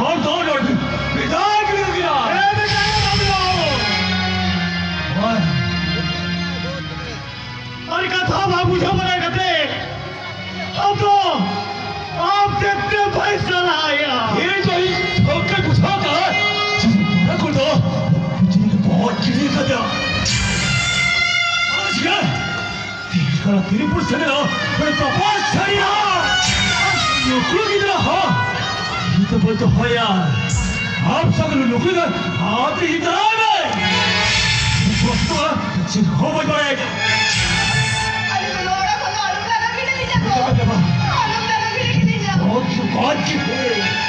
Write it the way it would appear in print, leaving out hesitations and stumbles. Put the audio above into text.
और दो लौट विदाई कर दिया अरे कथा बाबू जो बना करते अब तो आप देखते फैसला आया ये जो ही ठोकर बुझा था जिसे पूरा कर दो जिन्हें बहुत गिरी कर दिया आज क्या तीर पुरुष से ना मैं तो बहुत सही है नौकरी की तरह हाँ ये तो बोल तो हो यार आप सब नौकरी का हाथ ही तरह में दोस्तों जिन हो बोल पाएगा बहुत की